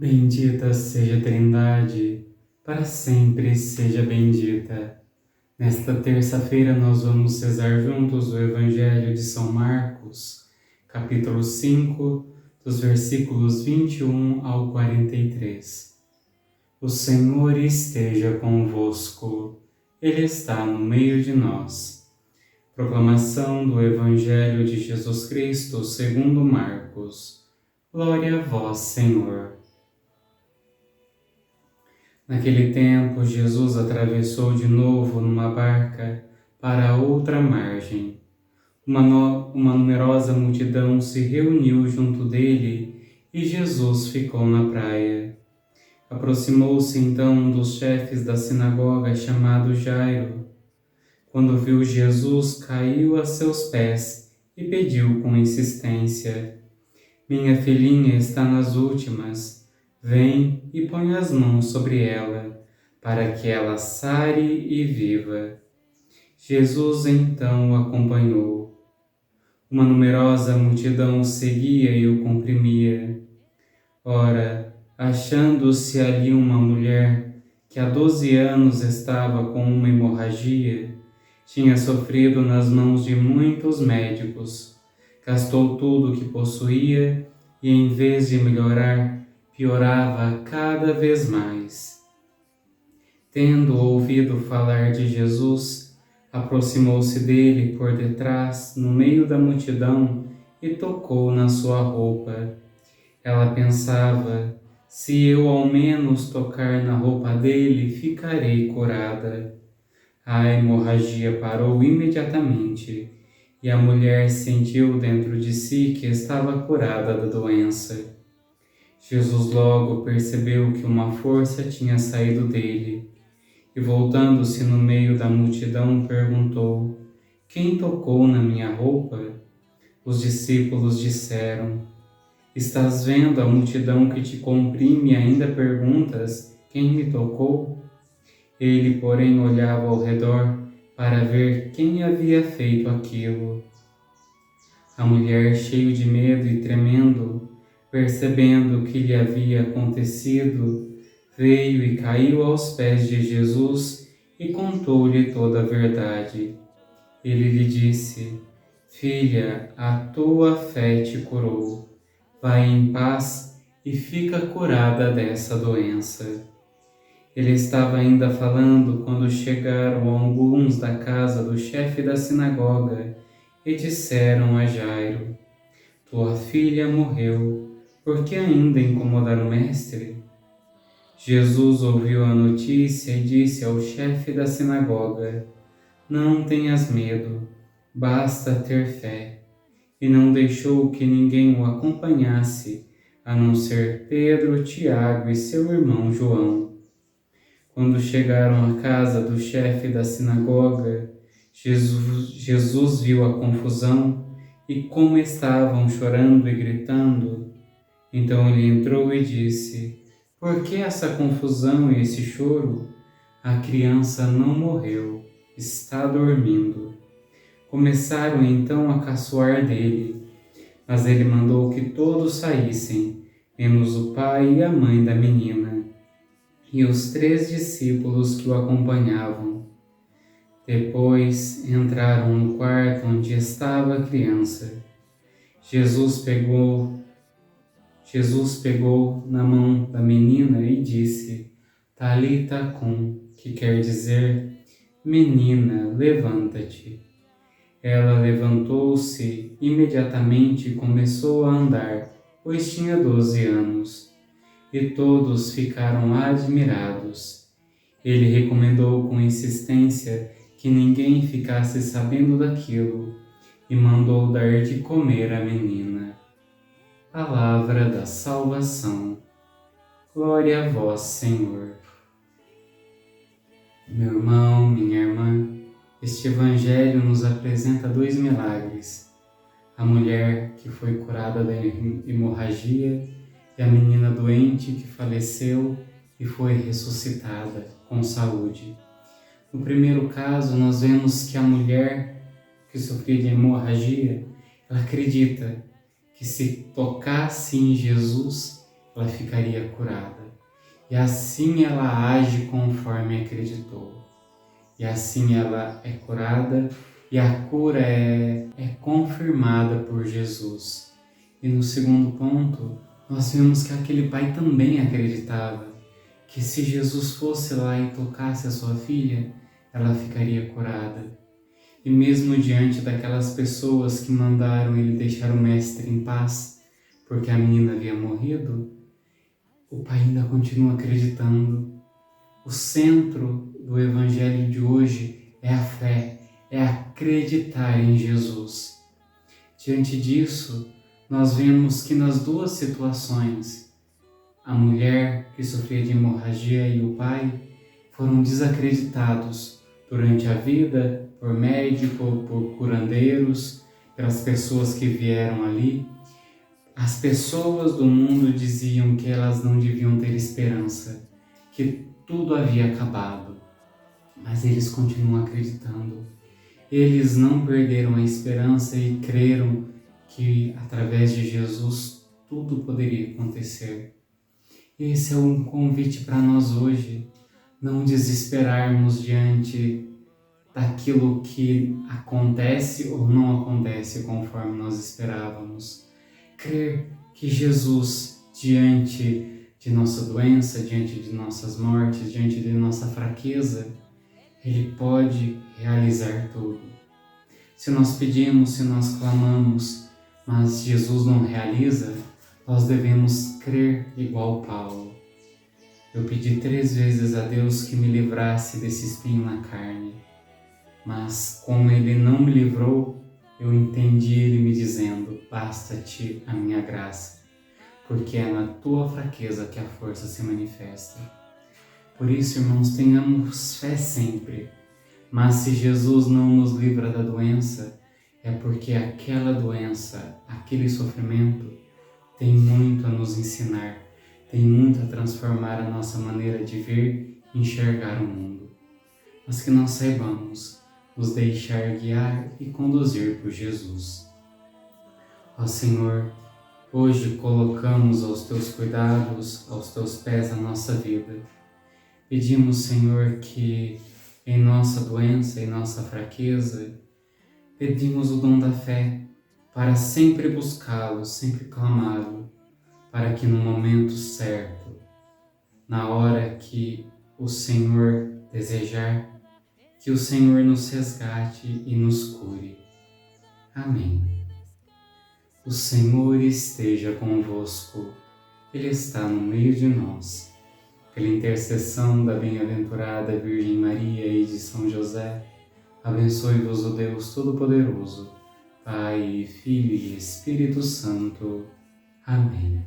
Bendita seja a Trindade, para sempre seja bendita. Nesta terça-feira nós vamos rezar juntos o Evangelho de São Marcos, capítulo 5, dos versículos 21 ao 43. O Senhor esteja convosco, Ele está no meio de nós. Proclamação do Evangelho de Jesus Cristo segundo Marcos. Glória a vós, Senhor. Naquele tempo, Jesus atravessou de novo numa barca para a outra margem. Uma numerosa multidão se reuniu junto dele e Jesus ficou na praia. Aproximou-se então um dos chefes da sinagoga chamado Jairo. Quando viu Jesus, caiu a seus pés e pediu com insistência: "Minha filhinha está nas últimas. Vem e põe as mãos sobre ela, para que ela sare e viva." Jesus então o acompanhou. Uma numerosa multidão o seguia e o comprimia. Ora, achando-se ali uma mulher que há 12 anos estava com uma hemorragia, tinha sofrido nas mãos de muitos médicos, gastou tudo o que possuía e, em vez de melhorar, piorava cada vez mais. Tendo ouvido falar de Jesus, aproximou-se dele por detrás, no meio da multidão, e tocou na sua roupa. Ela pensava: "Se eu ao menos tocar na roupa dele, ficarei curada." A hemorragia parou imediatamente, e a mulher sentiu dentro de si que estava curada da doença. Jesus logo percebeu que uma força tinha saído dele e, voltando-se no meio da multidão, perguntou: "Quem tocou na minha roupa?" Os discípulos disseram: "Estás vendo a multidão que te comprime e ainda perguntas: 'Quem me tocou?'" Ele, porém, olhava ao redor para ver quem havia feito aquilo. A mulher, cheia de medo e tremendo, percebendo o que lhe havia acontecido, veio e caiu aos pés de Jesus e contou-lhe toda a verdade. Ele lhe disse: "Filha, a tua fé te curou. Vai em paz e fica curada dessa doença." Ele estava ainda falando quando chegaram alguns da casa do chefe da sinagoga e disseram a Jairo: "Tua filha morreu. Por que ainda incomodar o mestre?" Jesus ouviu a notícia e disse ao chefe da sinagoga: "Não tenhas medo, basta ter fé." E não deixou que ninguém o acompanhasse, a não ser Pedro, Tiago e seu irmão João. Quando chegaram à casa do chefe da sinagoga, Jesus viu a confusão e como estavam chorando e gritando. Então ele entrou e disse: "Por que essa confusão e esse choro? A criança não morreu, está dormindo." Começaram então a caçoar dele, mas ele mandou que todos saíssem, menos o pai e a mãe da menina, e os 3 discípulos que o acompanhavam. Depois entraram no quarto onde estava a criança. Jesus pegou na mão da menina e disse: "Talita cum", que quer dizer: "Menina, levanta-te." Ela levantou-se imediatamente e começou a andar, pois tinha 12 anos. E todos ficaram admirados. Ele recomendou com insistência que ninguém ficasse sabendo daquilo e mandou dar de comer à menina. Palavra da salvação. Glória a vós, Senhor. Meu irmão, minha irmã, este Evangelho nos apresenta 2 milagres: a mulher que foi curada da hemorragia e a menina doente que faleceu e foi ressuscitada com saúde. No primeiro caso, nós vemos que a mulher que sofria de hemorragia, ela acredita que se tocasse em Jesus, ela ficaria curada. E assim ela age conforme acreditou. E assim ela é curada e a cura é confirmada por Jesus. E no segundo ponto, nós vemos que aquele pai também acreditava que se Jesus fosse lá e tocasse a sua filha, ela ficaria curada. E mesmo diante daquelas pessoas que mandaram ele deixar o mestre em paz, porque a menina havia morrido, o pai ainda continua acreditando. O centro do evangelho de hoje é a fé, é acreditar em Jesus. Diante disso, nós vemos que nas duas situações, a mulher que sofria de hemorragia e o pai foram desacreditados durante a vida por médico, por curandeiros, pelas pessoas que vieram ali. As pessoas do mundo diziam que elas não deviam ter esperança, que tudo havia acabado, mas eles continuam acreditando. Eles não perderam a esperança e creram que através de Jesus tudo poderia acontecer. Esse é um convite para nós hoje, não desesperarmos diante daquilo que acontece ou não acontece conforme nós esperávamos. Crer que Jesus, diante de nossa doença, diante de nossas mortes, diante de nossa fraqueza, Ele pode realizar tudo. Se nós pedimos, se nós clamamos, mas Jesus não realiza, nós devemos crer igual Paulo. Eu pedi 3 vezes a Deus que me livrasse desse espinho na carne, mas como Ele não me livrou, eu entendi Ele me dizendo: basta-te a minha graça, porque é na tua fraqueza que a força se manifesta. Por isso, irmãos, tenhamos fé sempre. Mas se Jesus não nos livra da doença, é porque aquela doença, aquele sofrimento, tem muito a nos ensinar, tem muito a transformar a nossa maneira de ver e enxergar o mundo. Mas que nós saibamos nos deixar guiar e conduzir por Jesus. Ó Senhor, hoje colocamos aos Teus cuidados, aos Teus pés a nossa vida. Pedimos, Senhor, que em nossa doença, em nossa fraqueza, pedimos o dom da fé para sempre buscá-lo, sempre clamá-lo, para que no momento certo, na hora que o Senhor desejar, que o Senhor nos resgate e nos cure. Amém. O Senhor esteja convosco, Ele está no meio de nós. Pela intercessão da bem-aventurada Virgem Maria e de São José, abençoe-vos o Deus Todo-Poderoso, Pai, Filho e Espírito Santo. Amém.